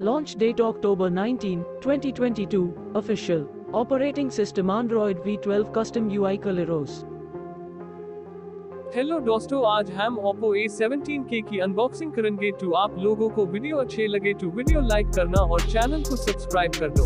Launch date October 19, 2022. Official. Operating system Android V12 Custom UI Caleros. Hello दोस्तों, आज हम Oppo A17 की unboxing करेंगे। तो आप लोगों को वीडियो अच्छे लगे तो वीडियो लाइक करना और चैनल को सब्सक्राइब कर दो।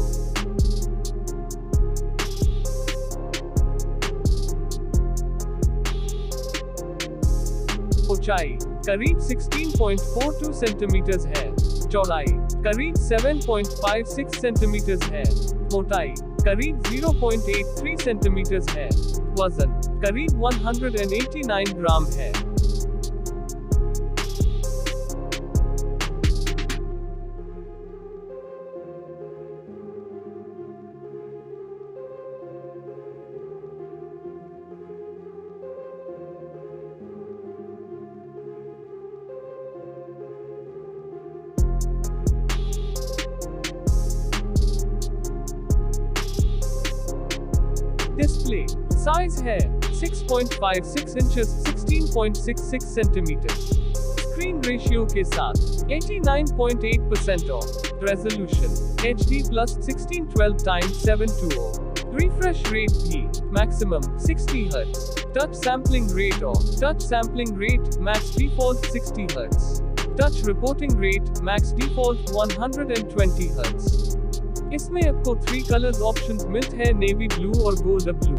ऊंचाई करीब 16.42 सेंटीमीटर है। चौड़ाई करीब 7.56 सेंटीमीटर है। मोटाई करीब 0.83 सेंटीमीटर है। वजन करीब 189 ग्राम है। डिस्प्ले साइज है 6.56 इंचेस 16.66 सेंटीमीटर। स्क्रीन रेशियो के साथ 89.8% off. Resolution HD plus 1612x720। Refresh rate भी maximum 60 hertz. Touch sampling rate और touch sampling rate max default 60 hertz. Touch reporting rate max default 120 hertz. इसमें आपको 3 कलर्स ऑप्शंस मिलते हैं, navy blue और gold blue.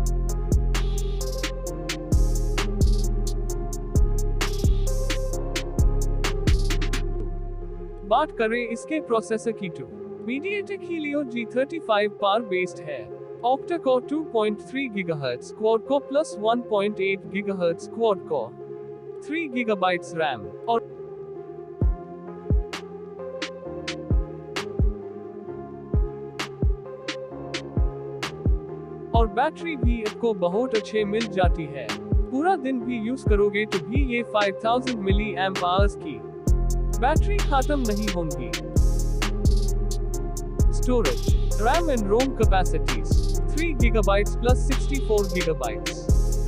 बात करें इसके प्रोसेसर की तो MediaTek Helio G35 power based है। Octa core 2.3 GHz quad core plus 1.8 GHz quad core, 3 GB RAM और बैटरी भी आपको बहुत अच्छे मिल जाती है। पूरा दिन भी यूज करोगे तो भी ये 5000 मिली एम्प आवर्स की बैटरी खत्म नहीं होंगी। Storage RAM and ROM capacities 3 GB plus 64 GB।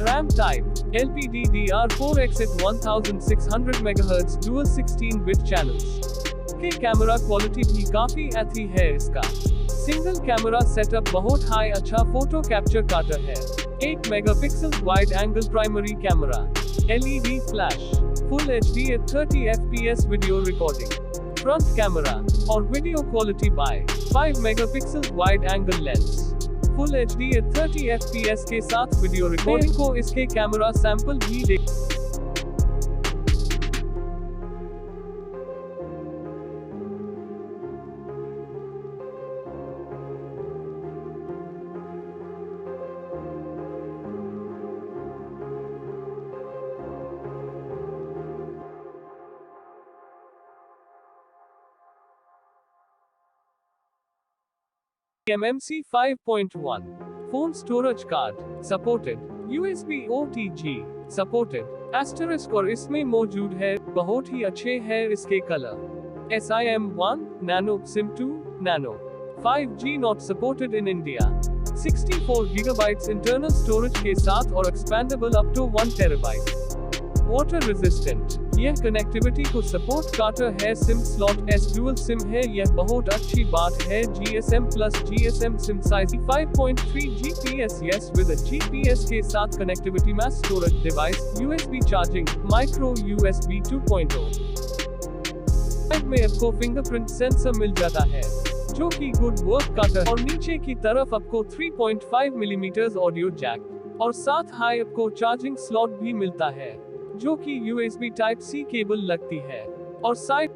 RAM type LPDDR4X at 1600 MHz dual 16-bit channels. के कैमरा क्वालिटी भी काफी अच्छी है। इसका सिंगल कैमरा सेटअप बहुत हाई अच्छा फोटो कैप्चर करता है। 8 megapixel wide angle primary camera, LED flash, full HD at 30 FPS video recording. Front camera और video quality bye 5 megapixel wide angle lens, full HD at 30 FPS के साथ video recording को इसके camera sample भी दे। eMMC 5.1 phone storage card supported, USB OTG supported asterisk और इसमें मौजूद है। बहुत ही अच्छे है इसके colour. SIM1 nano SIM2 nano 5G not supported in India। 64 GB internal storage के साथ और expandable up to 1 TB। Water resistant यह कनेक्टिविटी को सपोर्ट करता है। SIM slot S dual SIM है, यह बहुत अच्छी बात है। GSM plus GSM SIM size 5.3 GPS yes with a GPS के साथ कनेक्टिविटी में storage device USB charging micro USB 2.0। Side में आपको फिंगरप्रिंट सेंसर मिल जाता है जो कि गुड वर्क करता है। और नीचे की तरफ आपको 3.5 मिलीमीटर ऑडियो जैक और साथ हाई आपको चार्जिंग स्लॉट भी मिलता है जो कि USB Type C केबल लगती है। और साइड